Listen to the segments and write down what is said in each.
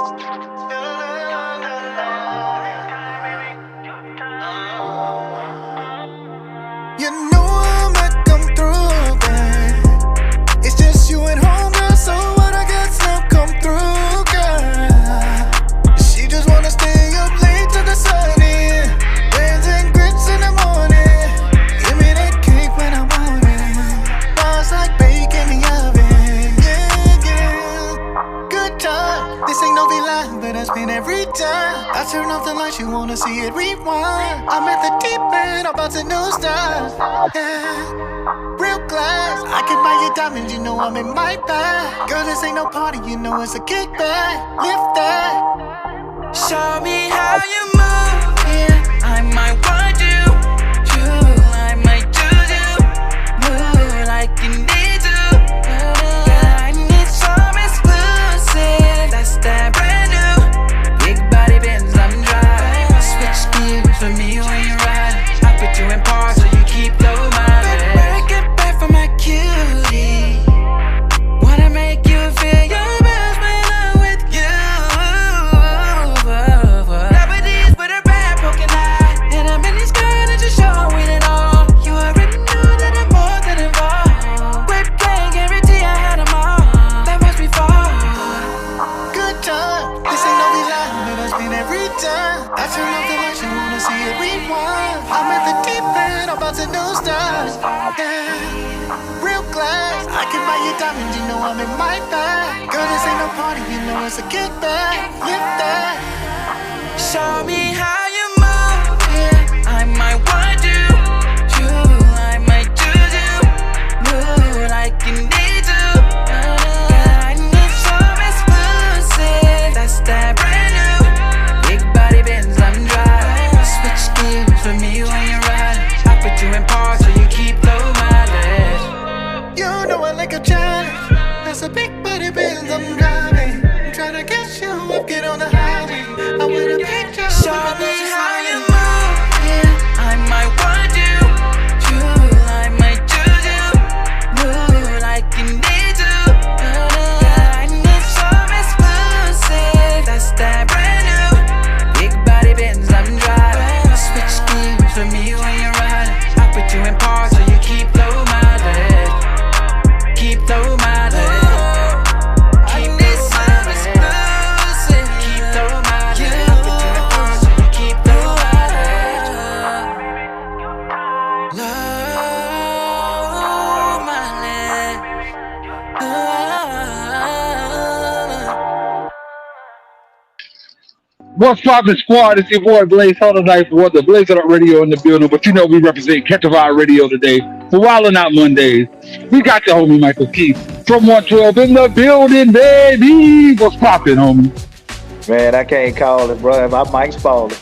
You know I'ma come through, babe. It's just you at home, girl, so what I guess now come through, girl. She just wanna stay up late to the sun, yeah. Bands and grits in the morning. Give me that cake when I want it. Bars like bacon in the oven, yeah, yeah. Good time, this ain't no V-line, but I spend every time I turn off the lights, you wanna see it rewind. I'm at the deep end, I'm about to new stars, yeah. Real glass, I can buy you diamonds, you know I'm in my bag. Girl, this ain't no party, you know it's a kickback. Lift that. Show me how you move, yeah. I might want you, I might do you, move like you need to. Yeah, I need some exclusive, that's that brand new. Big body Benz, I'm driving. Switch gears for me when you ride. I put you in park so you keep low mileage. Get back from my cutie. Wanna make you feel your best when I'm with you. Nowadays with a bad broken eye, and I'm in this girl that just showing it all. You already know that I'm more than involved. Whip gang, guarantee I had them all. That was before. Good time, this ain't no V-line, but I spend every time I turn off the lights, you wanna see it rewind. I'm at the deep end, I'm about to new stars, yeah. Real glass, I can buy you diamonds, you know I'm in my bag. Girl, this ain't no party, you know it's a kickback. Lift that. Show me how you move, yeah. I might want you, I might do you, move like you need to. Yeah, I need some exclusive, that's that brand new. Big body Benz, I'm driving. Switch gears for me when you ride. I put you in park so you keep low mileage. You know I like a challenge. That's a big body Benz I'm driving. I'm trying to get you up, get on the highway. I want a picture. Show me how you move, yeah. I might want you, I might do you, move like you need to. Yeah, I need some exclusive, that's that brand new. Big body Benz, I'm driving. Switch gears for me when you ride. I put you in park so you keep low mileage. Keep low mileage. Keep this some exclusive. Keep low mileage. I put you in park so you keep low mileage. Low mileage. What's poppin' squad? It's your boy Blaze Hunter Knife with the Blaze Up Radio in the building. But you know we represent Captivate Radio today for Wildin' Out Mondays. We got the homie Michael Keith from 112 in the building, baby. What's poppin', homie? Man, I can't call it, bro. I might spoil it.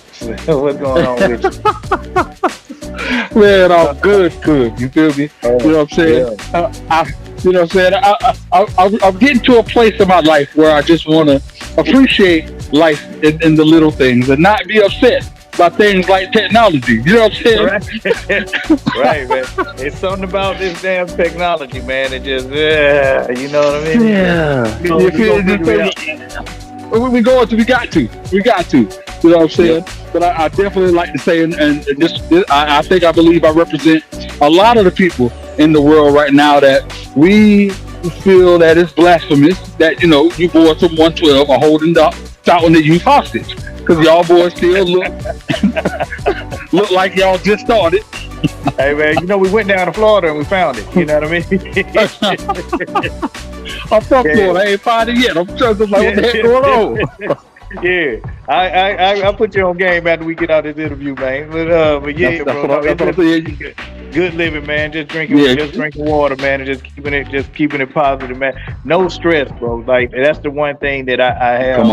What's going on with you? Man, I'm good. You feel me? You know what I'm saying? Yeah. You know what I'm saying? I'm getting to a place in my life where I just want to appreciate life in the little things and not be upset by things like technology. You know what I'm saying? Right, man. It's something about this damn technology, man. It just, you know what I mean? Yeah. You know, we got to. You know what I'm saying? Yeah. But I definitely like to say, and this I believe I represent a lot of the people in the world right now that we feel that it's blasphemous that, you know, you boys from 112 are holding the youth hostage. Because y'all boys still look like y'all just started. Hey, man, you know, we went down to Florida and we found it. You know what I mean? I'm from Florida. I ain't found it yet. I'm just like, what the heck going on? Yeah, I put you on game after we get out of this interview, man. But yeah, bro, good living, man. Just drinking water, man, and just keeping it positive, man. No stress, bro. Like that's the one thing that I have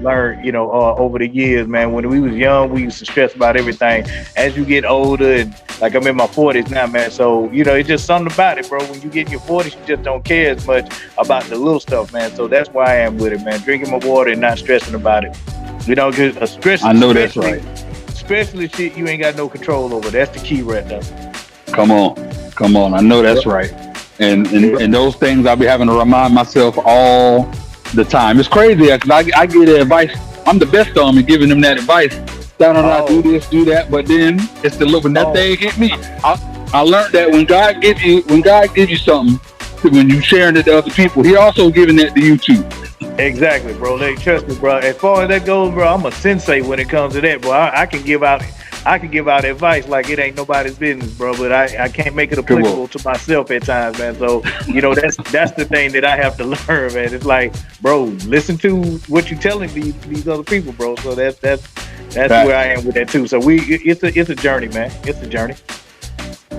learned, you know, over the years, man. When we was young, we used to stress about everything. As you get older, and like I'm in my 40s now, man. So you know, it's just something about it, bro. When you get in your 40s, you just don't care as much about the little stuff, man. So that's why I am with it, man. Drinking my water and not stressing about it. You know, because I know that's right. Especially shit you ain't got no control over. That's the key right there. Come on. I know that's right. And those things I'll be having to remind myself all the time. It's crazy because I get advice. I'm the best of them in giving them that advice. Tell them not do this, do that. But then it's the look when that thing hit me. I learned that when God gives you something, when you sharing it to other people, He also giving that to you too. Exactly, bro. They trust me, bro. As far as that goes, bro, I'm a sensei when it comes to that, bro. I can give out advice like it ain't nobody's business, bro. But I can't make it applicable to myself at times, man. So that's the thing that I have to learn, man. It's like, bro, listen to what you're telling these other people, bro. So that's where I am with that too. So it's a journey, man. It's a journey.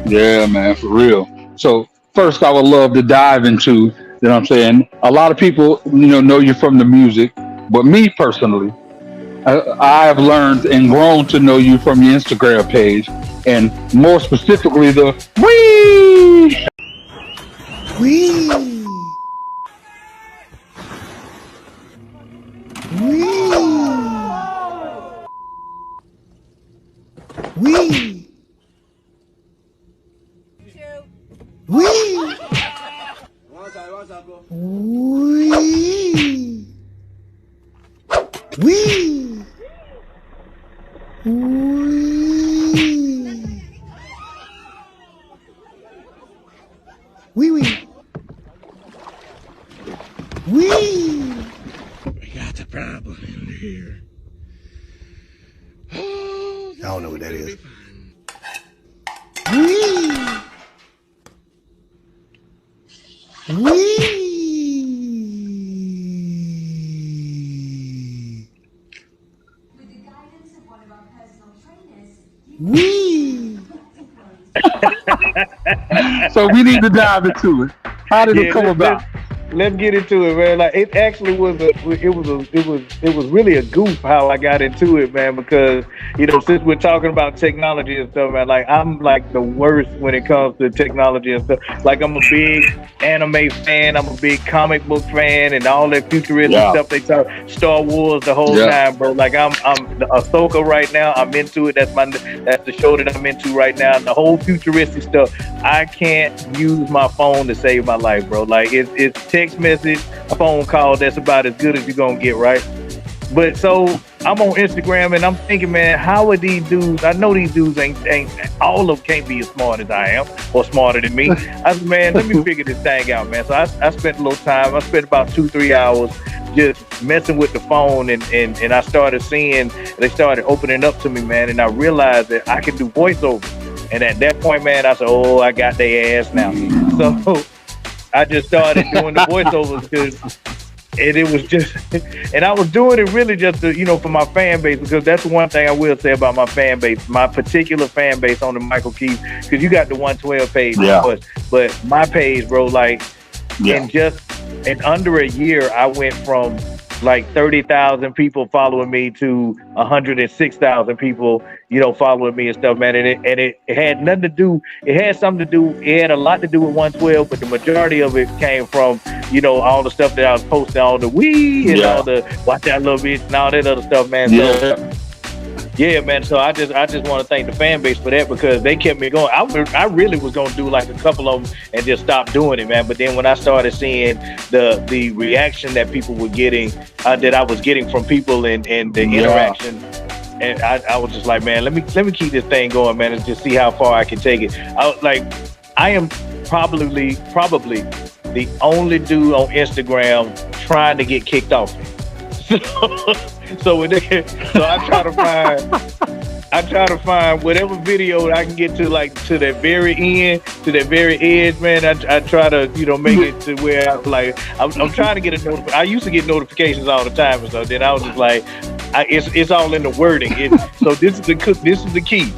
Yeah, man, for real. So first, I would love to dive into, you know what I'm saying? A lot of people, know you from the music, but me personally, I have learned and grown to know you from your Instagram page, and more specifically the wee. Wee. Wee. Wee. Wee. We got a problem in here. Oh, I don't know what that is. So we need to dive into it. How did it come about? Let's get into it, man. Like it actually was really a goof how I got into it, man, because since we're talking about technology and stuff, man, like I'm like the worst when it comes to technology and stuff. Like I'm a big anime fan, I'm a big comic book fan, and all that futuristic stuff they talk, Star Wars the whole time, bro. Like I'm Ahsoka right now. I'm into it. That's the show that I'm into right now. The whole futuristic stuff. I can't use my phone to save my life, bro. Like it's text message, a phone call. That's about as good as you're gonna get, right? But so I'm on Instagram and I'm thinking, man, how are these dudes? I know these dudes ain't all of them can't be as smart as I am or smarter than me. I said, man, let me figure this thing out, man. So I spent a little time. I spent about 2-3 hours just messing with the phone, and I started seeing they started opening up to me, man, and I realized that I could do voiceover. And at that point, man, I said, oh, I got their ass now. So I just started doing the voiceovers and it was just, and I was doing it really just to, for my fan base, because that's one thing I will say about my fan base, my particular fan base on the Michael Keith, because you got the 112 page, but my page, bro, like, in under a year, I went from like 30,000 people following me to 106,000 people, following me and stuff, man. And it had nothing to do. It had something to do. It had a lot to do with 112, but the majority of it came from, all the stuff that I was posting, all the and all the watch that little bitch and all that other stuff, man. So, yeah, man. So I just want to thank the fan base for that, because they kept me going. I really was gonna do like a couple of them and just stop doing it, man. But then when I started seeing the reaction that people were getting, that I was getting from people and the interaction, and I was just like, man, let me keep this thing going, man, and just see how far I can take it. I am probably the only dude on Instagram trying to get kicked off it. So I try to find whatever video I can get to, like to that very end, to that very edge, man. I try to make it to where I'm trying to get a notification. I used to get notifications all the time, and so then I was just like, it's all in the wording. So this is the key.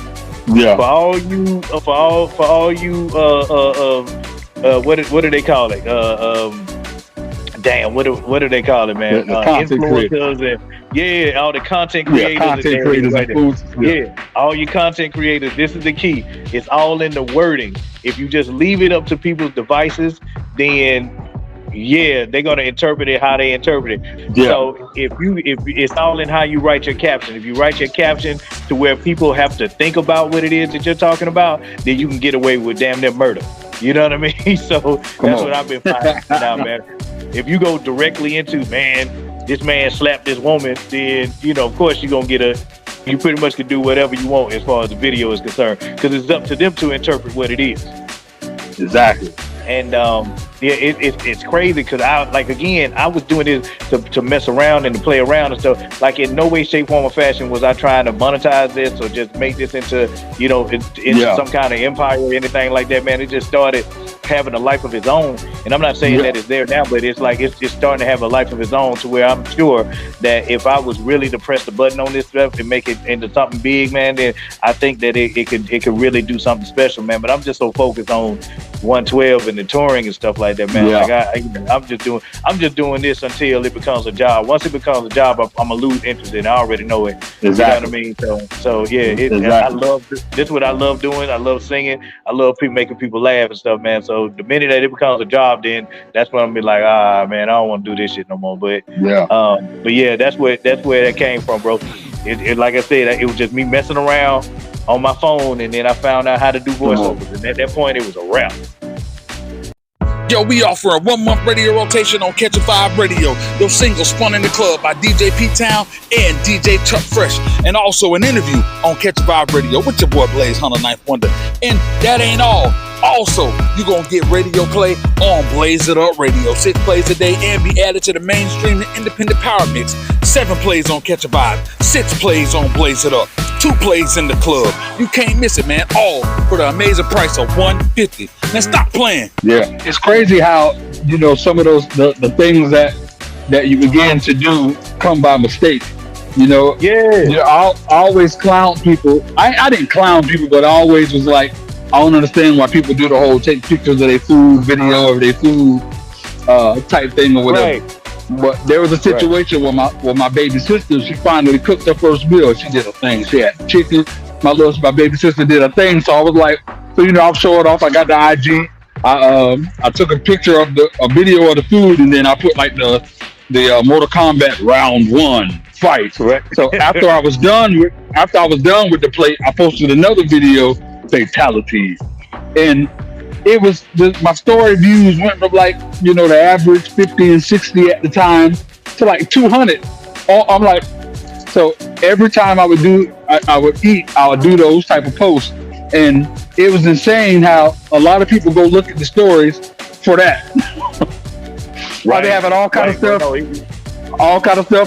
Yeah. For all you what do they call it? Damn, what do they call it, man? Influencers and all the content creators. All your content creators. This is the key. It's all in the wording. If you just leave it up to people's devices, then they're gonna interpret it how they interpret it. Yeah. So if it's all in how you write your caption. If you write your caption to where people have to think about what it is that you're talking about, then you can get away with damn near murder. You know what I mean? So that's what I've been finding out, man. If you go directly into, man, this man slapped this woman, then, of course you're going to get you pretty much can do whatever you want as far as the video is concerned, because it's up to them to interpret what it is. Exactly. And it's crazy because I was doing this to mess around and to play around and stuff. Like in no way, shape, form, or fashion was I trying to monetize this or just make this into some kind of empire or anything like that, man. It just started having a life of its own. And I'm not saying that it's there now, but it's like it's just starting to have a life of its own, to where I'm sure that if I was really to press the button on this stuff and make it into something big, man, then I think that it could really do something special, man. But I'm just so focused on 112 and the touring and stuff like that, man. Like I'm just doing this until it becomes a job. Once it becomes a job, I'm gonna lose interest in it. I already know it. Exactly. You know what I mean? So yeah, exactly. I love this. This is what I love doing. I love singing. I love making people laugh and stuff, man. So the minute that it becomes a job, then that's when I'm gonna be like, man, I don't want to do this shit no more. But yeah, that's where that came from, bro. It like I said, it was just me messing around on my phone, and then I found out how to do voiceovers, and at that point, it was a wrap. Yo, we offer a 1-month radio rotation on Catch a Vibe Radio. Your single Spun in the Club by DJ P-Town and DJ Chuck Fresh. And also an interview on Catch a Vibe Radio with your boy Blaze Hunter Ninth Wonder. And that ain't all. Also, you're going to get radio play on Blaze It Up Radio. 6 plays a day and be added to the mainstream and independent power mix. 7 plays on Catch a Vibe. 6 plays on Blaze It Up. 2 plays in the club. You can't miss it, man. All for the amazing price of $150. Now stop playing. Yeah, it's crazy how some of those the things that you begin to do come by mistake. I always clown people. I didn't clown people, but I always was like, I don't understand why people do the whole take pictures of their food video or their food type thing or whatever. Right. But there was a situation where my baby sister, she finally cooked her first meal. She did a thing. She had chicken. My baby sister did a thing. So I was like, I'm showing off. I got the IG. I took a picture of a video of the food, and then I put like the Mortal Kombat round 1 fight. Right. So after I was done with the plate, I posted another video, fatalities, and it was my story views went from like the average 50 and 60 at the time to like 200. I'm like, so every time I would eat, I would do those type of posts, and it was insane how a lot of people go look at the stories for that. Right, they having all kind of stuff,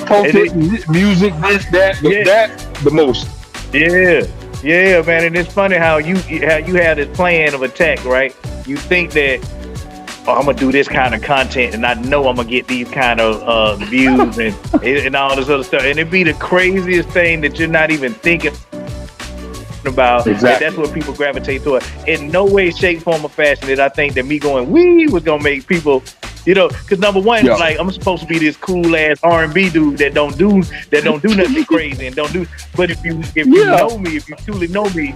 posted, music, this, that, but that the most. Yeah, man, and it's funny how you had this plan of attack, right? You think that, I'm gonna do this kind of content, and I know I'm gonna get these kind of views and all this other stuff, and it'd be the craziest thing that you're not even thinking about. Exactly. That's what people gravitate toward. In no way, shape, form, or fashion did I think that me going wee was gonna make people. Because number one, like I'm supposed to be this cool ass R&B dude that don't do nothing crazy and don't do. But if you know me, if you truly know me,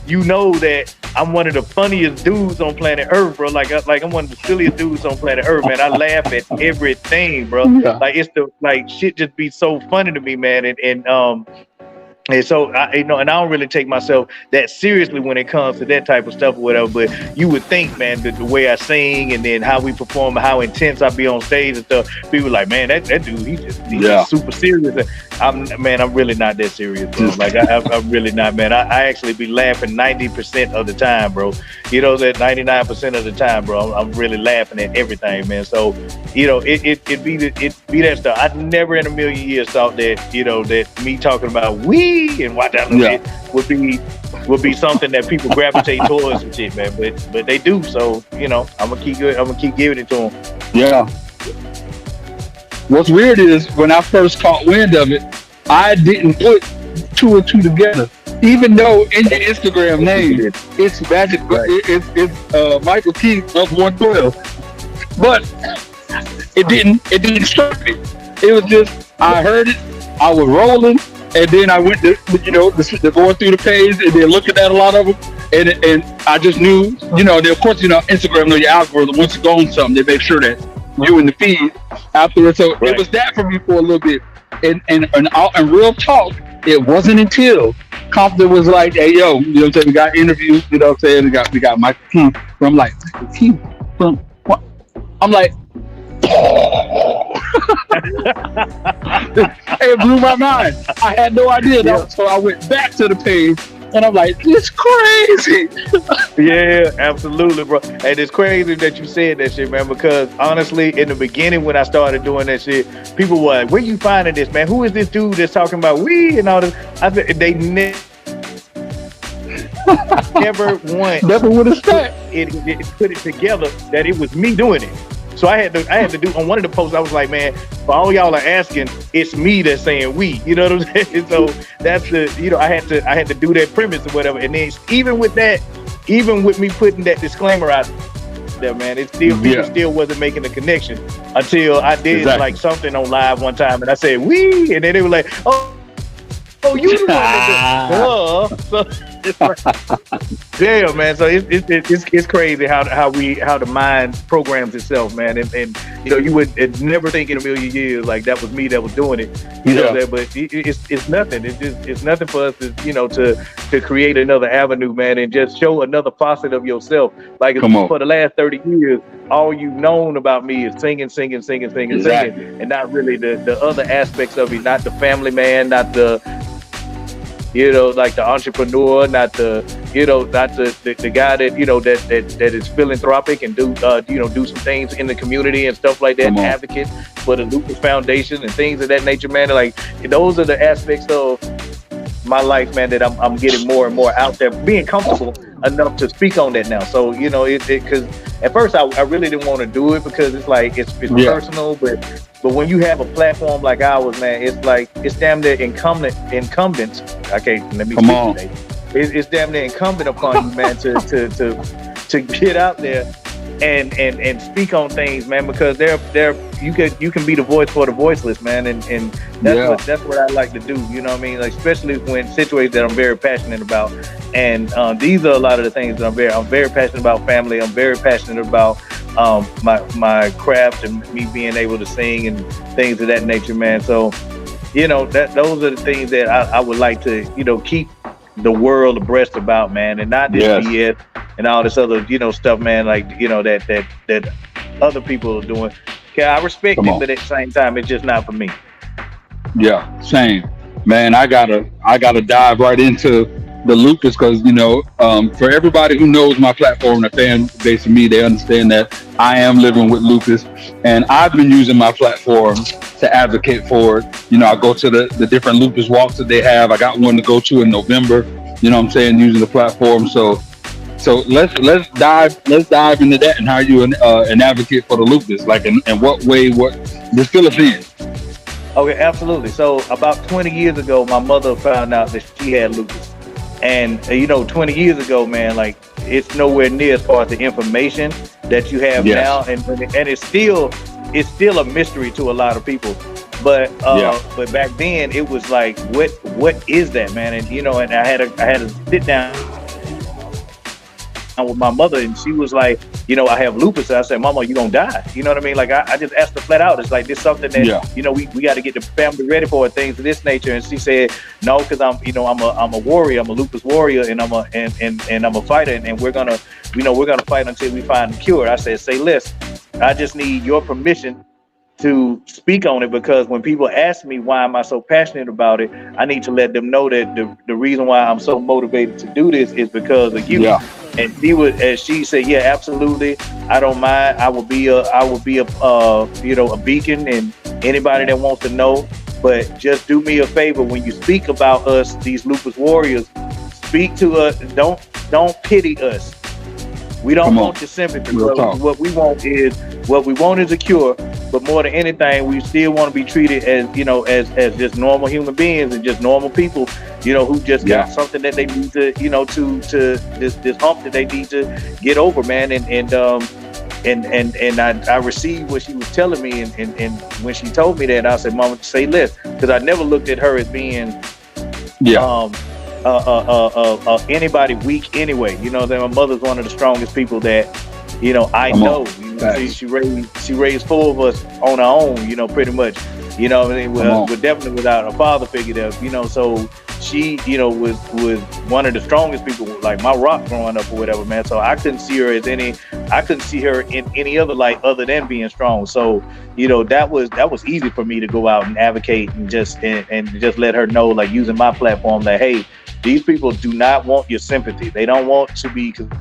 you know that I'm one of the funniest dudes on planet Earth, bro. Like I'm one of the silliest dudes on planet Earth, man. I laugh at everything, bro. Yeah. Like shit just be so funny to me, man. And so and I don't really take myself that seriously when it comes to that type of stuff or whatever. But you would think, man, that the way I sing and then how we perform, how intense I be on stage and stuff, people like, man, that dude, he's just super serious. I'm really not that serious, bro. Like I'm really not, man. I actually be laughing 90% of the time, bro. That 99% of the time, bro. I'm really laughing at everything, man. So it be that stuff. I never in a million years thought that that me talking about we and watch out shit would be something that people gravitate towards and shit, man. But they do. So I'm gonna keep giving it to them. Yeah. What's weird is when I first caught wind of it, I didn't put 2 and 2 together. Even though in the Instagram name it's Magic, it's Michael Keith of 112, but it didn't strike me. It was just I heard it, I was rolling. And then I went to, going through the page and then looking at a lot of them. And I just knew, then of course, Instagram, your algorithm, once you go on something, they make sure that you in the feed afterwards. So It was that for me for a little bit. And real talk, it wasn't until Compton was like, hey, yo, you know what I'm saying? We got interviews, you know what I'm saying? We got Michael Keith. I'm like, Michael Keith from what? I'm like, it blew my mind. I had no idea that, so I went back to the page and I'm like, this crazy. Yeah, absolutely, bro. And it's crazy that you said that shit, man, because honestly, in the beginning when I started doing that shit, people were like, where you finding this, man? Who is this dude that's talking about weed and all this? I said, they never Never would have said put it together that it was me doing it. So I had to do on one of the posts. I was like, man, for all y'all are asking, it's me that's saying we. You know what I'm saying? So that's the, you know, I had to do that premise or whatever. And then even with that, even with me putting that disclaimer out there, man, it still people still wasn't making the connection until I did like something on live one time, and I said we, and then they were like, oh, you the one that so it's like, damn, man. So it's crazy how the mind programs itself, man. And you know, you would never think in a million years like that was me that was doing it. You know that, but it's nothing. It's nothing for us to, you know, to create another avenue, man, and just show another facet of yourself. Like for the last 30 years, all you've known about me is singing, and not really the other aspects of it, not the family man, not the, you know, like the entrepreneur, not the, you know, not the guy that, you know, that is philanthropic and do some things in the community and stuff like that, advocate for the Lupus Foundation and things of that nature, man. Like, those are the aspects of my life, man, that I'm getting more and more out there, being comfortable enough to speak on that now. So, you know, because at first I really didn't want to do it because it's like, it's personal, but when you have a platform like ours, man, it's like, it's damn near incumbent. I can't, let me speak today. It's damn near incumbent upon you, man, to get out there and speak on things, man, because you can be the voice for the voiceless, man, and that's what I like to do. You know what I mean? Like, especially when situations that I'm very passionate about, and these are a lot of the things that I'm very passionate about. Family. I'm very passionate about my craft and me being able to sing and things of that nature, man. So, you know, those are the things that I would like to, you know, keep the world abreast about, man, and not this BS and all this other, you know, stuff, man, like, you know, that other people are doing. Okay, I respect it, but at the same time, it's just not for me. Yeah, same, man. I gotta dive right into the lupus, because, you know, for everybody who knows my platform, the fan base of me, they understand that I am living with lupus, and I've been using my platform to advocate for it. You know, I go to the different lupus walks that they have. I got one to go to in November. You know what I'm saying, using the platform. So let's dive into that, and how you an advocate for the lupus, like in what way, just fill us in. Okay, absolutely. So about 20 years ago, my mother found out that she had lupus. And, you know, 20 years ago, man, like, it's nowhere near as far as the information that you have now. And it's still a mystery to a lot of people. But back then it was like, what is that, man? And, you know, and I had to sit down with my mother, and she was like, you know, I have lupus. And I said, Mama, you gonna die. You know what I mean? Like, I just asked her flat out. It's like, this something that, you know, we got to get the family ready for, things of this nature. And she said, no, because I'm a warrior. I'm a lupus warrior, and I'm a fighter, and we're gonna fight until we find the cure. I said, say less. I just need your permission to speak on it, because when people ask me why am I so passionate about it, I need to let them know that the reason why I'm so motivated to do this is because of you. Yeah. And she said, yeah, absolutely. I don't mind. I will be a beacon, and anybody that wants to know. But just do me a favor, when you speak about us, these lupus warriors, speak to us. Don't pity us. We don't want your sympathy. What we want is a cure. But more than anything, we still want to be treated as, you know, as just normal human beings and just normal people, you know, who just got something that they need to, you know, to this hump that they need to get over, man. And I received what she was telling me, and when she told me that, I said, Mama, say less, because I never looked at her as being anybody weak anyway. You know, that my mother's one of the strongest people that, you know, I know. You know, she raised four of us on our own, you know, pretty much. You know what I mean? Well, definitely without a father figure there, you know, so she, you know, was one of the strongest people, like my rock growing up or whatever, man. So I couldn't see her in any other light other than being strong. So, you know, that was easy for me to go out and advocate and just let her know, like using my platform, that, hey, these people do not want your sympathy. They don't want to be considered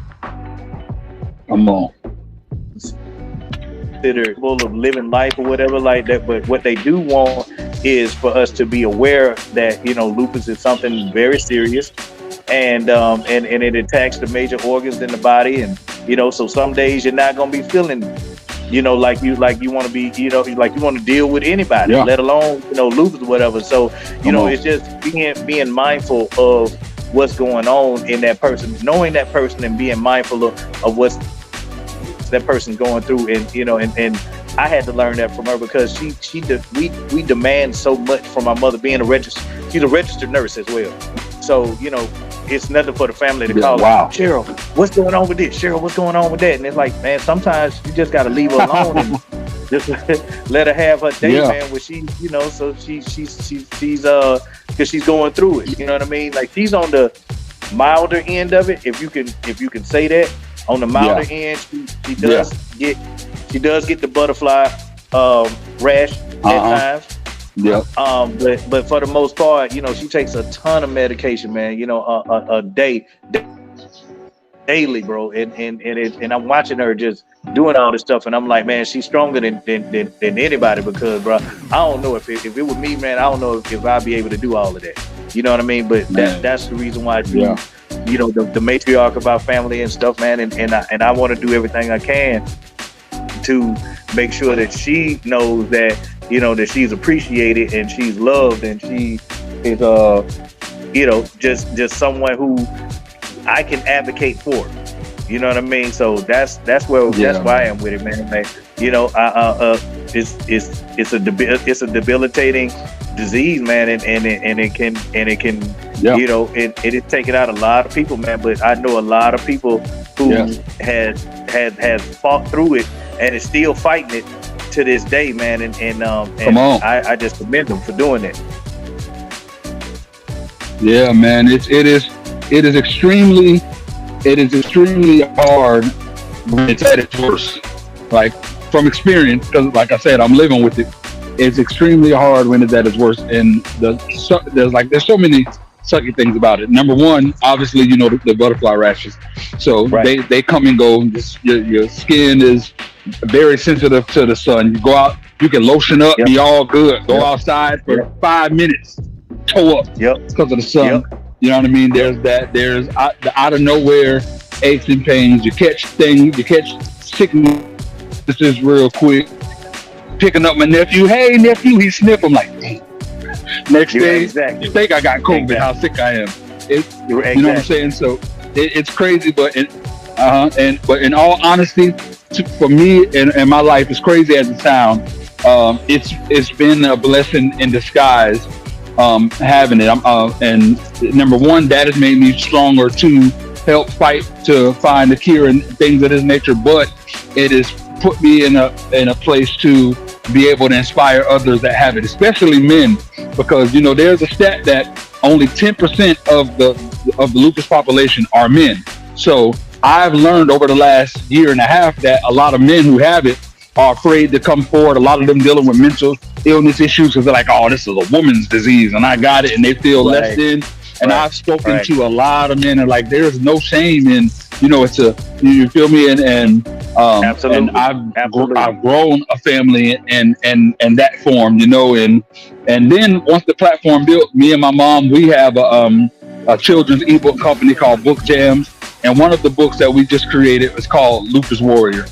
full of living life or whatever like that. But what they do want is for us to be aware that, you know, lupus is something very serious, and it attacks the major organs in the body, and, you know, so some days you're not gonna be feeling, you know, like you want to be, you know, like you want to deal with anybody, let alone, you know, lupus or whatever. So, you know, it's just being mindful of what's going on in that person, knowing that person, and being mindful of what's that person's going through. And, you know, and I had to learn that from her, because we demand so much from our mother, being she's a registered nurse as well. So, you know, it's nothing for the family to call her, Cheryl, what's going on with this? Cheryl, what's going on with that? And it's like, man, sometimes you just got to leave her alone and just let her have her day, man, where she, you know, so she's because she's going through it. You know what I mean? Like, she's on the milder end of it, if you can say that. On the milder end, she does get the butterfly rash at times. Yeah. But for the most part, you know, she takes a ton of medication, man. You know, a daily, bro. And I'm watching her just doing all this stuff, and I'm like, man, she's stronger than anybody, because, bro, I don't know if it was me, man. I don't know if I'd be able to do all of that. You know what I mean? But that's the reason why. You know, the matriarch of our family and stuff, man, and I want to do everything I can to make sure that she knows that, you know, that she's appreciated and she's loved, and she is you know, just someone who I can advocate for. You know what I mean? So that's where I am with it, man. Like, you know, it's a debilitating disease, man, and it can you know, it is taking out a lot of people, man. But I know a lot of people who has fought through it and is still fighting it to this day, man. And I just commend them for doing it. Yeah, man. It is extremely hard when it's at its worst. Like, from experience, because, like I said, I'm living with it. It's extremely hard when it's at its worst, and there's so many sucky things about it. Number one, obviously, you know, the butterfly rashes. So they come and go. Your skin is very sensitive to the sun. You go out, you can lotion up, be all good. Go outside for 5 minutes, toe up because of the sun. You know what I mean? There's the out of nowhere aches and pains. You catch sicknesses real quick. Picking up my nephew, hey nephew, he sniffed. I'm like, dang. Next day, you think I got COVID? How sick I am. You know what I'm saying? So it's crazy, but in all honesty, for me and my life, as crazy as it sounds, it's been a blessing in disguise. Having it, and number one, that has made me stronger to help fight to find a cure and things of this nature. But it has put me in a place to be able to inspire others that have it, especially men, because, you know, there's a stat that only 10% of the lupus population are men. So I've learned over the last year and a half that a lot of men who have it are afraid to come forward. A lot of them dealing with mental illness issues because they're like, oh, this is a woman's disease and I got it, and they feel less than. And I've spoken to a lot of men, and like, there's no shame in, you know, you feel me? And I've grown a family and that form, you know, and then once the platform built, me and my mom, we have a children's ebook company called Book Jams, and one of the books that we just created is called Lupus Warrior,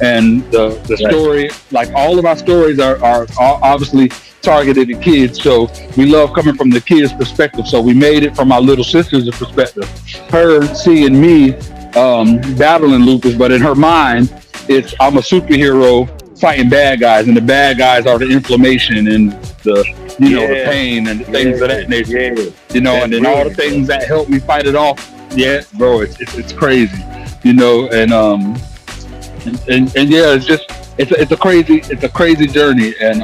and the story, like all of our stories are obviously targeted at kids, so we love coming from the kids' perspective. So we made it from our little sister's perspective, her seeing me battling lupus, but in her mind, it's I'm a superhero fighting bad guys, and the bad guys are the inflammation and the the pain and things of that nature. You know, and then all the things that help me fight it off. Yeah, bro, it's crazy. You know, and it's a crazy journey, and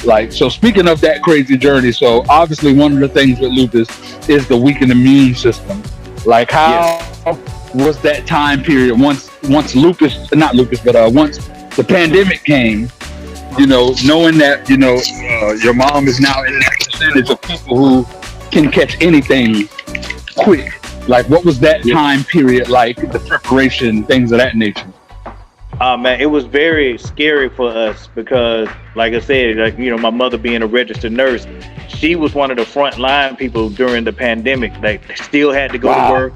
Like, so speaking of that crazy journey, so obviously one of the things with lupus is the weakened immune system. Like, how was that time period once once the pandemic came, you know, knowing that, you know, your mom is now in that percentage of people who can catch anything quick. Like, what was that time period like, the preparation, things of that nature? Man, it was very scary for us because, like I said, like, you know, my mother being a registered nurse, she was one of the front line people during the pandemic. Like, still had to go to work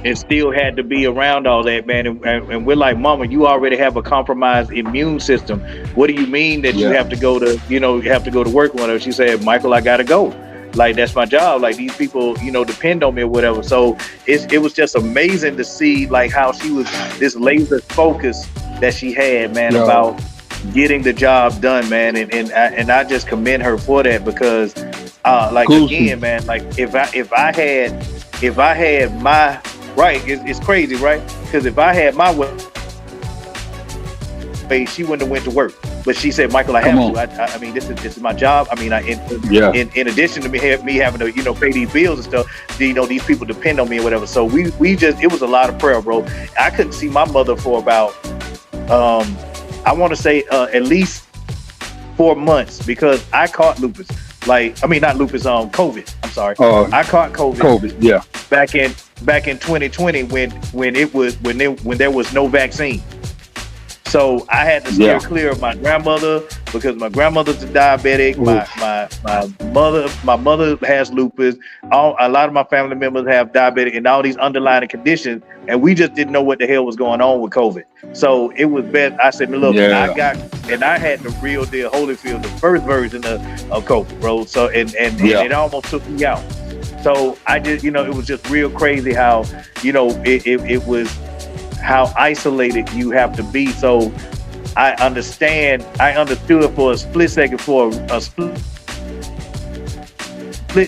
and still had to be around all that, man. And we're like, Mama, you already have a compromised immune system. What do you mean that you have to go to, you know, you have to go to work with her? She said, Michael, I gotta go. Like, that's my job. Like, these people, you know, depend on me or whatever. So it was just amazing to see, like, how she was, this laser focus that she had, man, about getting the job done, man. And I just commend her for that because, like, again, man, like, if I had my, right, it's crazy, right? Because if I had my way, she wouldn't have went to work. But she said, Michael, I have to. I mean, this is my job. I mean, in addition to me having to, you know, pay these bills and stuff, you know, these people depend on me or whatever. So we just, it was a lot of prayer, bro. I couldn't see my mother for about, I want to say at least 4 months because I caught lupus. Like, I mean, not lupus, COVID. I'm sorry. I caught COVID. Back in 2020 when there was no vaccine. So I had to steer clear of my grandmother because my grandmother's a diabetic. My mother has lupus. A lot of my family members have diabetic and all these underlying conditions, and we just didn't know what the hell was going on with COVID. So it was best. I said, look, I had the real deal Holyfield, the first version of COVID, bro. So and it almost took me out. So I just, you know, it was just real crazy how, you know, it was how isolated you have to be. So I understood for a split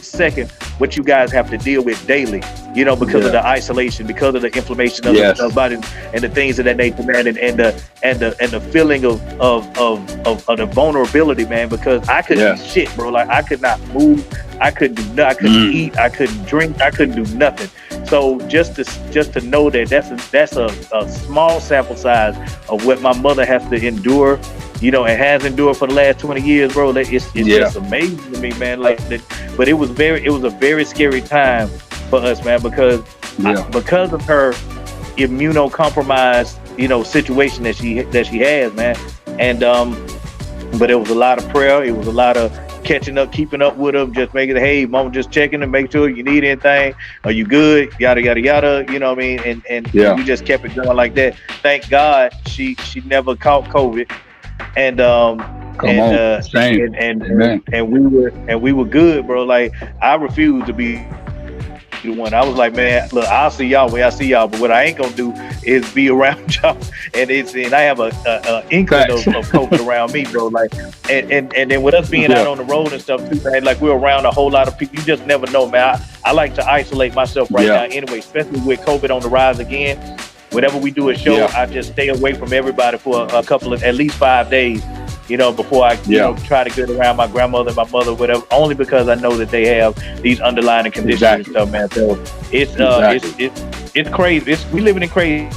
second what you guys have to deal with daily, you know, because of the isolation, because of the inflammation of the body and the things of that nature, man, and the feeling of the vulnerability, man, because I couldn't do shit, bro. Like, I could not move, I couldn't do nothing, I couldn't eat, I couldn't drink, I couldn't do nothing. So just to know that that's a small sample size of what my mother has to endure, you know, and has endured for the last 20 years, bro. It's just amazing to me, man. Like, but it was a very scary time for us, man, because of her immunocompromised, you know, situation that she has, man. And but it was a lot of prayer. It was a lot of catching up, keeping up with them, just making, hey, mama, just checking and make sure you need anything. Are you good? Yada yada yada. You know what I mean? And we just kept it going like that. Thank God she never caught COVID. And we were good, bro. Like, I refuse to be the one. I was like, man, look, I'll see y'all where I see y'all, but what I ain't gonna do is be around y'all. And I have a inkling of COVID around me, bro. Like, and then with us being out on the road and stuff too, man, like, we're around a whole lot of people. You just never know, man. I like to isolate myself right now anyway, especially with COVID on the rise again. Whenever we do a show, I just stay away from everybody for a couple of, at least 5 days, you know, before I you know, try to get around my grandmother and my mother, whatever, only because I know that they have these underlying conditions and stuff, man. So it's crazy. We living in crazy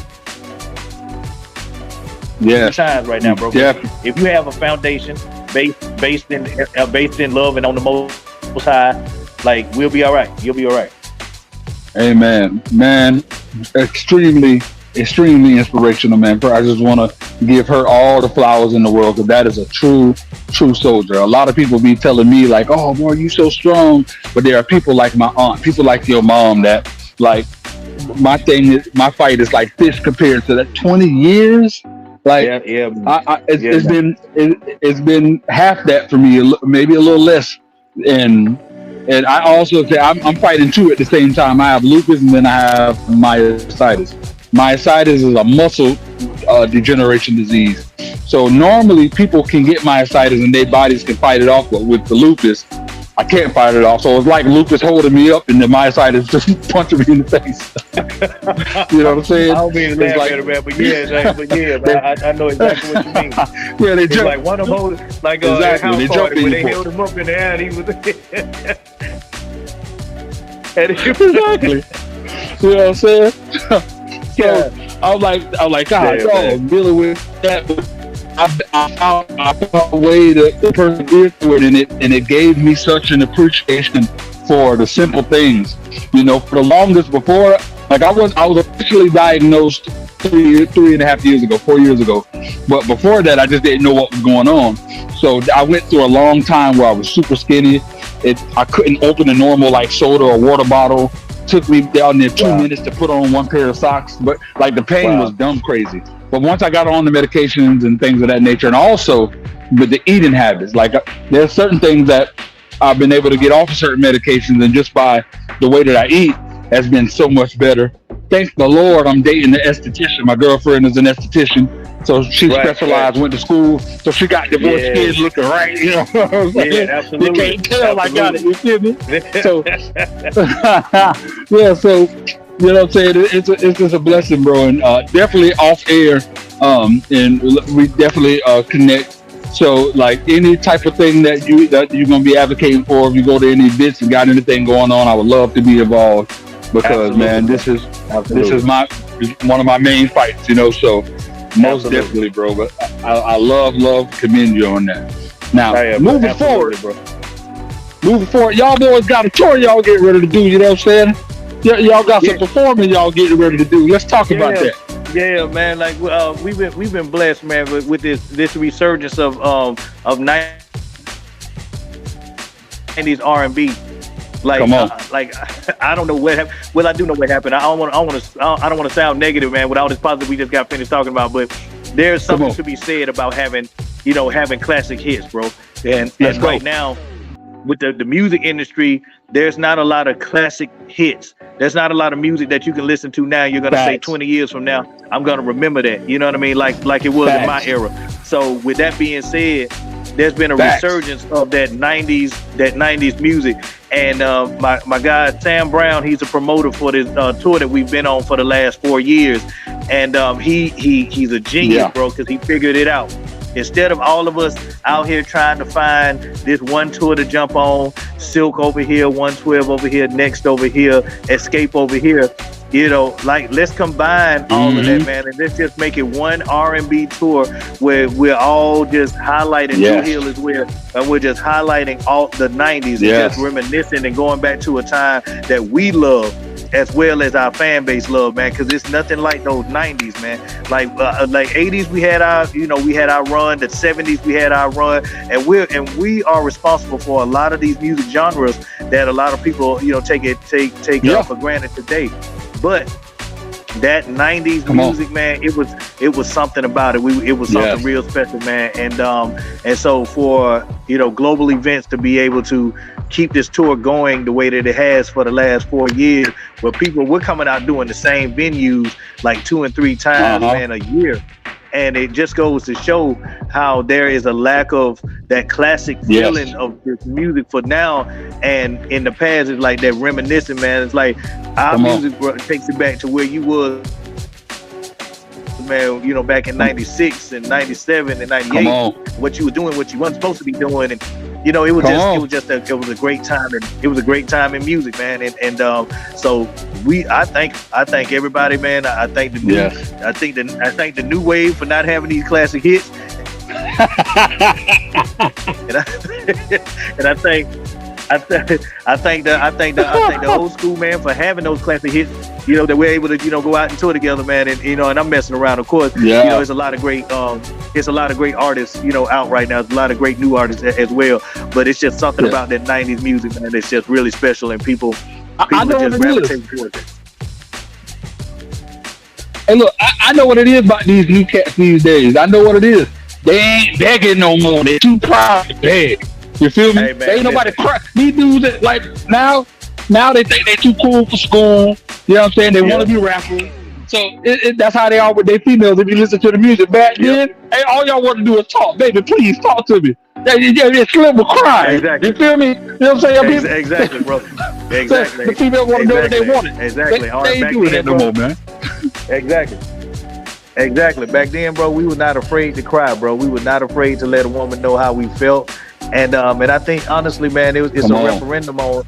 times right now, bro. If you have a foundation based in love and on the most high, like, we'll be all right. You'll be all right. Amen, man. Extremely inspirational, man. I just want to give her all the flowers in the world, because that is a true soldier. A lot of people be telling me, like, oh boy, you so strong, but there are people like my aunt, people like your mom, that, like, my fight is like this compared to that 20 years. Like, it's been half that for me, maybe a little less. And I also say I'm fighting two at the same time. I have lupus and then I have myositis. Myositis is a muscle degeneration disease. So normally people can get myositis and their bodies can fight it off, but with the lupus, I can't fight it off. So it's like lupus holding me up, and the myositis just punching me in the face. You know what I'm saying? I don't mean to laugh at it, man, but I know exactly what you mean. Yeah, they jump. Like one of them, like exactly. House Party, when they held him up in the air, and he was. Exactly. You know what I'm saying? So I was like, God, I'm dealing with that. I found a way to persevere through it, and it gave me such an appreciation for the simple things. You know, for the longest before, like I was officially diagnosed 3.5 years ago, 4 years ago. But before that, I just didn't know what was going on. So I went through a long time where I was super skinny. I couldn't open a normal like soda or water bottle. Took me down there 2 minutes to put on one pair of socks. But like the pain was dumb crazy. But once I got on the medications and things of that nature, and also with the eating habits, like there's certain things that I've been able to get off of certain medications, and just by the way that I eat has been so much better. Thank the Lord, I'm dating an esthetician. My girlfriend is an esthetician, so she specialized, went to school, so she got divorced kids looking right. You know what I'm saying? Yeah, absolutely. You can't tell I got it. You feel me? So, so. You know what I'm saying? It's just a blessing, bro, and definitely off air, and we definitely connect. So, like any type of thing that you're gonna be advocating for, if you go to any events and got anything going on, I would love to be involved because, man, this is one of my main fights. You know, so most definitely, bro. But I love commend you on that. Now, moving forward, y'all boys got a tour y'all get ready to do. You know what I'm saying? Y'all got some performing y'all getting rety to do. Let's talk about that. Yeah, man. Like we've been blessed, man, with this resurgence of 90s R&B. Like, come on. I don't know what happened. Well, I do know what happened. I don't want to sound negative, man, with all this positive we just got finished talking about. But there's something to be said about having classic hits, bro. And right now, with the music industry, there's not a lot of classic hits. There's not a lot of music that you can listen to now. You're gonna say 20 years from now, I'm gonna remember that. You know what I mean? Like it was in my era. So with that being said, there's been a resurgence of that 90s music. And my guy Sam Brown, he's a promoter for this tour that we've been on for the last 4 years. And he's a genius, bro, because he figured it out. Instead of all of us out here trying to find this one tour to jump on, Silk over here, 112 over here, Next over here, Escape over here, let's combine all of that, man, and let's just make it one R&B tour where we're all just highlighting New Hill as well, and we're just highlighting all the 90s and just reminiscing and going back to a time that we love, as well as our fan base love, man, because it's nothing like those 90s, man. Like 80s, we had our run. The 70s, we had our run, and we are responsible for a lot of these music genres that a lot of people, take for granted today. But that 90s music, man, it was something about it. It was something real special, man. And so for global events to be able to keep this tour going the way that it has for the last 4 years, where we're coming out doing the same venues like 2 and 3 times, man, a year. And it just goes to show how there is a lack of that classic feeling of this music for now. And in the past, it's like that reminiscing, man. It's like our music takes it back to where you was, man, back in 96 and 97 and 98, what you were doing, what you weren't supposed to be doing. And, it was a great time. And it was a great time in music, man. And so I thank everybody, man. I thank the new wave for not having these classic hits. and I thank the old school, man, for having those classic hits. That we're able to go out and tour together, man. And and I'm messing around, of course. There's a lot of great artists out right now. There's a lot of great new artists as well. But it's just something about that 90s music, man, that's just really special, and people I know just what it gravitate is. towards it. Hey, look, I know what it is about these new cats these days. I know what it is. They ain't begging no more. They're too proud to beg. You feel me? Hey, man, ain't nobody cry. These dudes that, like now they think they too cool for school. You know what I'm saying? They want to be rappers. So that's how they are with their females. If you listen to the music back then, hey, all y'all want to do is talk. Baby, please talk to me. They slip with cry. Exactly. You feel me? You know what I'm saying? Exactly, bro. Exactly. The female want to know that they want it. Exactly. They ain't doing that no more, man. Exactly. Back then, bro, we were not afraid to cry, bro. We were not afraid to let a woman know how we felt. And I think honestly, man, it's a referendum on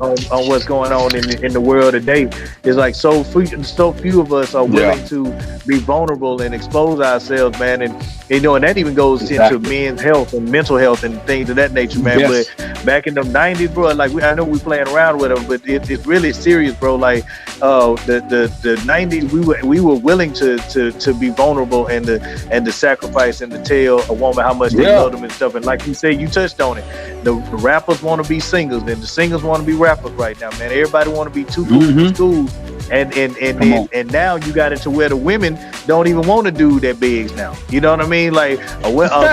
what's going on in the world today. It's like so few of us are willing to be vulnerable and expose ourselves, man. And you know, and that even goes into men's health and mental health and things of that nature, man. Yes. But back in the 90s, bro, like I know we playing around with them, but it's really serious, bro. Like the 90s, we were willing to be vulnerable and to sacrifice and to tell a woman how much they love them and stuff. And like you said, you touched on it. The rappers want to be singers, and the singers want to be rappers right now, man. Everybody want to be too cool for school, and now you got it to where the women don't even want to do their bigs now. You know what I mean? Like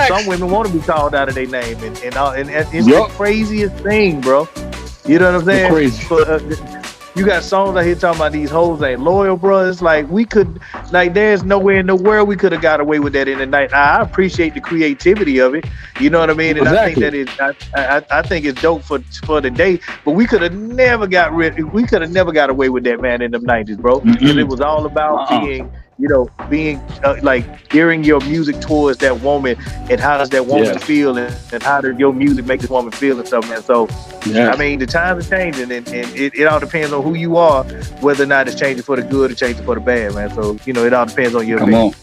some women want to be called out of their name, and it's the craziest thing, bro. You know what I'm saying? Crazy. You got songs out here talking about these hoes ain't loyal, bro. It's like there's nowhere in the world we could have got away with that in the night. I appreciate the creativity of it. You know what I mean? And I think that I think it's dope for the day. But we could have never got away with that, man, in the 90s, bro. Because it was all about being like gearing your music towards that woman, and how does that woman feel, and how does your music make this woman feel and stuff, man. So I mean, the times are changing, and it all depends on who you are, whether or not it's changing for the good or changing for the bad, man. So it all depends on your opinion.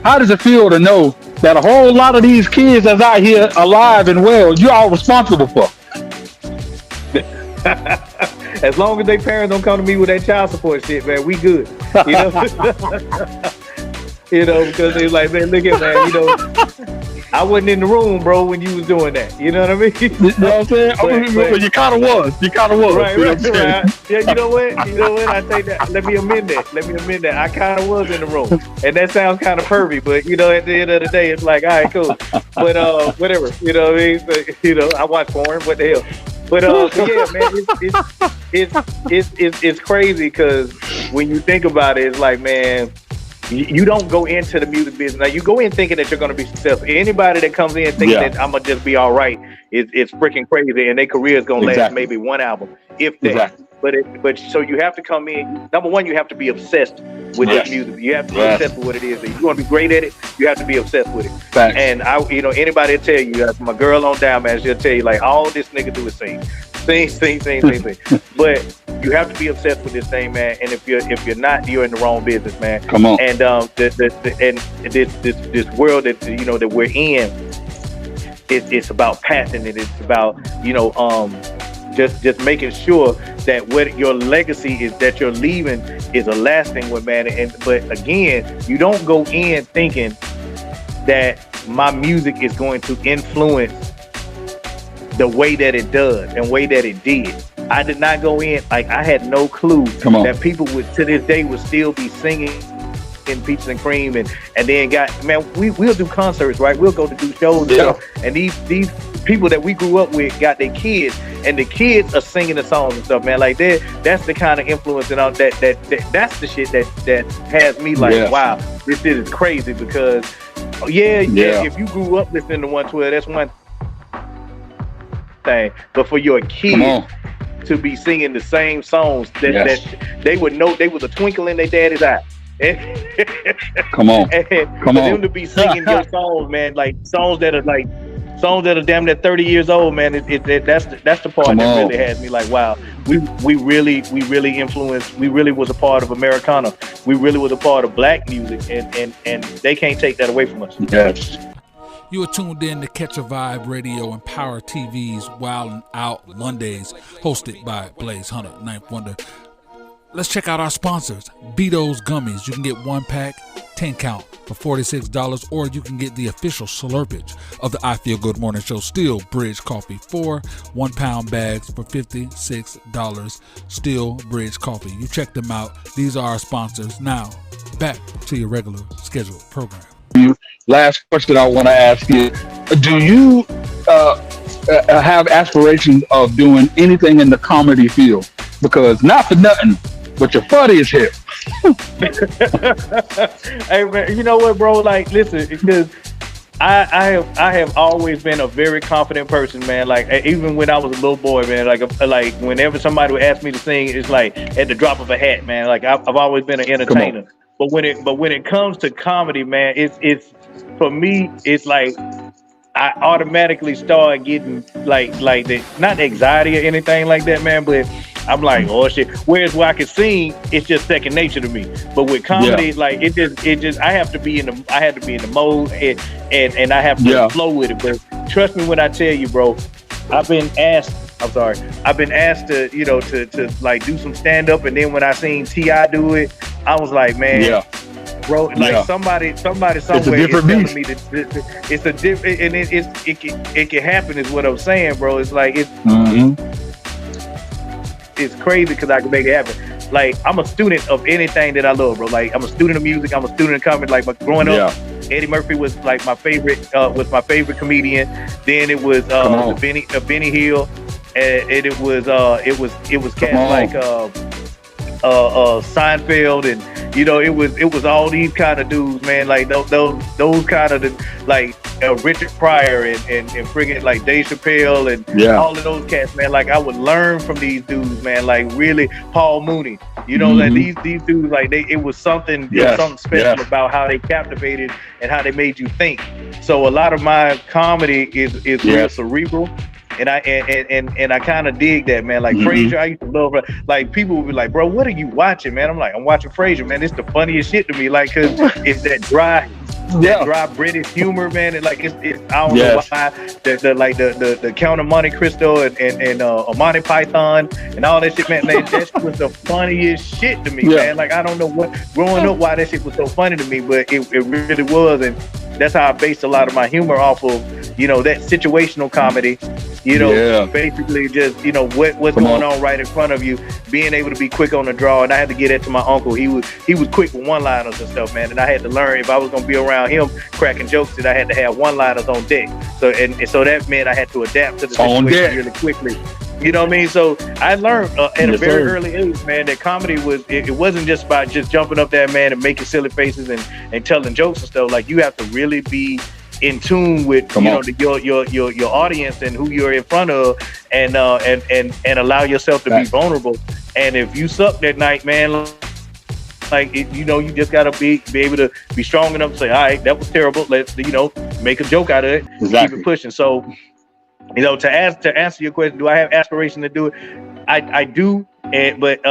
How does it feel to know that a whole lot of these kids that's out here alive and well, you're all responsible for? As long as their parents don't come to me with that child support shit, man, we good. Because they like, man, look at, man, I wasn't in the room, bro, when you was doing that. You know what I mean? You know what I'm saying? But you kind of was. Right. Yeah, you know what? I think that. Let me amend that. I kind of was in the room. And that sounds kind of pervy, but, at the end of the day, it's like, all right, cool. But, whatever. You know what I mean? So, I watch porn. What the hell? But yeah, man, it's crazy, because when you think about it, it's like, man, you don't go into the music business. Now, you go in thinking that you're going to be successful. Anybody that comes in thinking that I'm going to just be all right, it's freaking crazy, and their career is going to last maybe one album, if that. Exactly. But so you have to come in. Number one, you have to be obsessed with this music. You have to be obsessed with what it is. If you want to be great at it, you have to be obsessed with it. Facts. And anybody will tell you, my girl on down, man, she'll tell you, like, all this nigga do is sing. But you have to be obsessed with this thing, man. And if you're not, you're in the wrong business, man. Come on. And this world that we're in, it's about passion, and it's about just making sure that what your legacy is, that you're leaving, is a lasting one, man. But again, you don't go in thinking that my music is going to influence the way that it does and way that it did. I did not go in, like, I had no clue that people would, to this day, would still be singing in Peaches and Cream, and then we'll do concerts, right? We'll go to do shows and stuff, and these people that we grew up with got their kids, and the kids are singing the songs and stuff, man. Like that's the kind of influence and all that's the shit that has me like, wow, this shit is crazy, because if you grew up listening to 112, that's one thing, but for your kids to be singing the same songs that they would know, they was a twinkle in their daddy's eye. Come on. For them to be singing your songs, man, like songs that are damn near 30 years old, man. That's the part that really has me like, wow, we really influenced. We really was a part of Americana. We really was a part of black music, and they can't take that away from us. Yes. You are tuned in to Catch a Vibe Radio and Power TV's Wild and Out Mondays, hosted by Blaze Hunter, Ninth Wonder. Let's check out our sponsors. Beato's Gummies. You can get 1 pack, 10 count for $46, or you can get the official slurpage of the I Feel Good Morning Show Steel Bridge Coffee, 4 1-pound bags for $56. Steel Bridge Coffee. You check them out. These are our sponsors. Now, back to your regular scheduled program. Last question I want to ask you: do you have aspirations of doing anything in the comedy field? Because not for nothing, but you're funny as hell. Hey man, you know what, bro? Like, listen, because I have always been a very confident person, man. Like even when I was a little boy, man. Like whenever somebody would ask me to sing, it's like at the drop of a hat, man. Like I've always been an entertainer. But when it comes to comedy, man, it's for me, it's like I automatically start getting like the not anxiety or anything like that, man. But I'm like, oh shit. Whereas where I can sing, it's just second nature to me. But with comedy, like it just I have to be in the mode and I have to flow with it. But trust me when I tell you, bro, I've been asked to, you know, to like do some stand up, and then when I seen T.I. do it, I was like, man, bro, like somebody somewhere is telling me that it's a different, and it can happen is what I'm saying, bro. It's like it's crazy because I can make it happen. Like I'm a student of anything that I love, bro. Like I'm a student of music. I'm a student of comedy. Like growing up, Eddie Murphy was like my favorite comedian. Then it was Benny Hill, and it was cats like Seinfeld, and you know it was all these kind of dudes, man. Like those kind of like Richard Pryor and friggin' like Dave Chappelle and all of those cats, man. Like I would learn from these dudes, man. Like really, Paul Mooney. You know, like these dudes, like it was something special about how they captivated and how they made you think. So a lot of my comedy is real cerebral. And I kind of dig that, man. Like Frasier, I used to love. Like people would be like, "Bro, what are you watching, man?" I'm like, "I'm watching Frasier, man. It's the funniest shit to me, like, cause it's that dry British humor, man. And like it's I don't know why the Count of Monte Cristo and Monty Python and all that shit, man. That shit was the funniest shit to me, man. Like I don't know what growing up why that shit was so funny to me, but it really was, and that's how I based a lot of my humor off of, you know, that situational comedy. You know, basically just, you know, what's going on right in front of you, being able to be quick on the draw. And I had to get that to my uncle. He was quick with one-liners and stuff, man. And I had to learn if I was going to be around him cracking jokes that I had to have one-liners on deck. So so that meant I had to adapt to the situation really quickly. You know what I mean? So I learned at a very early age, man, that comedy it wasn't just about just jumping up there, man, and making silly faces and telling jokes and stuff. Like you have to really be in tune with your audience and who you're in front of, and allow yourself to be vulnerable. And if you suck that night, man, like you know, you just gotta be able to be strong enough to say, all right, that was terrible. Let's make a joke out of it. Keep it pushing. So you know, to answer your question, do I have aspiration to do it? I do, but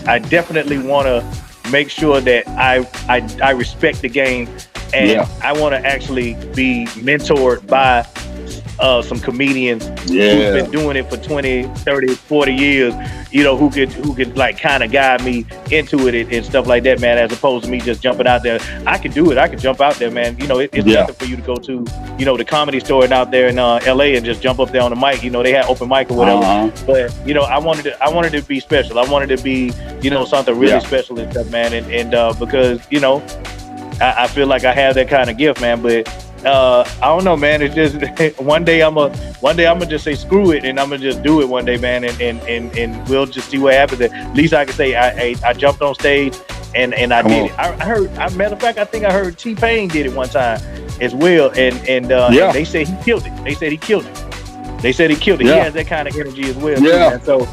I definitely want to make sure that I respect the game, and I want to actually be mentored by some comedians who've been doing it for 20, 30, 40 years, you know, who could like kind of guide me into it and stuff like that, man, as opposed to me just jumping out there. I could do it. I could jump out there, man. You know, it's nothing for you to go to, you know, the Comedy Store out there in LA and just jump up there on the mic. You know, they had open mic or whatever. But, you know, I wanted to be special. I wanted to be, you know, something really special and stuff, man. And because, you know, I feel like I have that kind of gift, man. But I don't know, man. It's just one day I'm gonna just say screw it, and I'm gonna just do it one day, man. And we'll just see what happens. At least I can say I jumped on stage and I did it. I heard. Matter of fact, I think I heard T-Pain did it one time as well. And they said he killed it. They said he killed it. He has that kind of energy as well. Yeah. Too, man. So,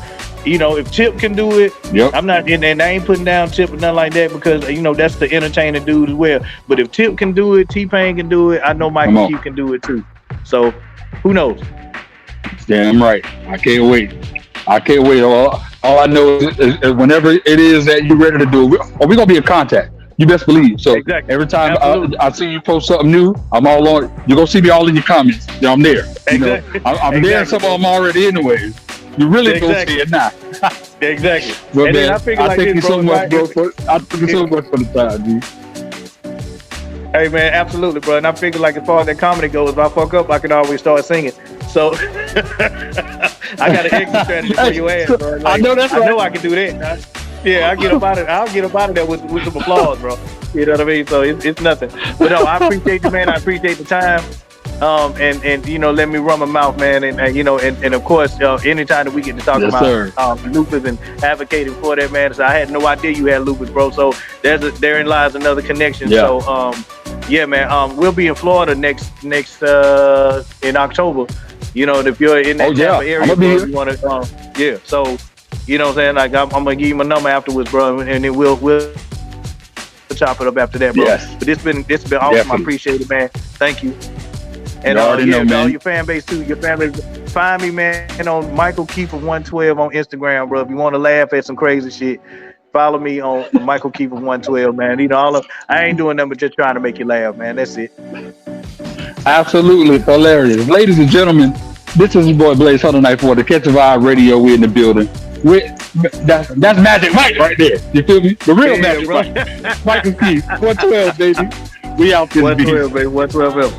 you know, if Tip can do it, I'm not, and I ain't putting down Tip or nothing like that, because, you know, that's the entertainer dude as well. But if Tip can do it, T-Pain can do it, I know Michael Q can do it too. So, who knows? Damn right. I can't wait. All I know is whenever it is that you're ready to do it, we're going to be in contact. You best believe. So every time I see you post something new, I'm all on it. You're going to see me all in your comments. Yeah, I'm there. You know, I'm there in some of them already anyways. You really don't see it now. Exactly. But and man, then I figure like thank you so much, bro. I thank you so much for the time, dude. Hey man, absolutely, bro. And I figure like as far as that comedy goes, if I fuck up, I can always start singing. So I got an exit strategy for your ass, bro. Like, I know that's right. I know I can do that. I'll get up out of there with some applause, bro. You know what I mean? So it's nothing. But no, I appreciate you, man. I appreciate the time. And you know, let me run my mouth, man, and you know, and of course, anytime that we get to talk about lupus and advocating for that, man. So I had no idea you had lupus, bro. So therein lies another connection. So yeah, man. We'll be in Florida next in October. You know, if you're in that Tampa area, bro, you want to, yeah. So, you know what I'm saying? Like, I'm gonna give you my number afterwards, bro, and then we'll chop it up after that, bro. Yes. But it's been awesome. Definitely. I appreciate it, man. Thank you. And all your fan base too. Your family, find me, man, on Michael Keefer 112 on Instagram, bro. If you want to laugh at some crazy shit, follow me on Michael Keefer 112, man. You know, I ain't doing nothing but just trying to make you laugh, man. That's it. Absolutely hilarious, ladies and gentlemen. This is your boy Blaze Hunter Night for the Catch a Vibe Radio. We in the building. That's Magic Mike right there. You feel me? The real Magic Mike. Michael Keefe, 112, baby. We out this 112, baby. 112.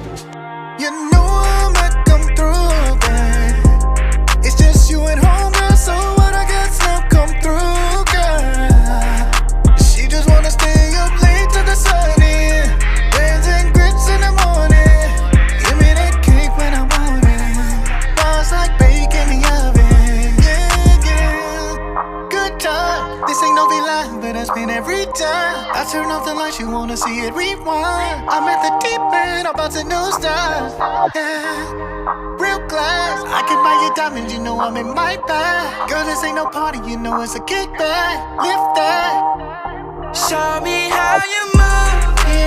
You know I'ma come through, girl. It's just you at home, girl. So what I guess now come through, girl. She just wanna stay up late to the sun in. Reds and grits in the morning. Give me that cake when I want it. Bars like bacon in the oven. Yeah. Good time. This ain't no V-line, but I spend every time. I turn off the lights, you wanna see it rewind. I'm at the deep end, I'm about to new stars. Yeah. Real class, I can buy you diamonds, you know I'm in my bag. Girl, this ain't no party, you know it's a kickback. Lift that. Show me how you move.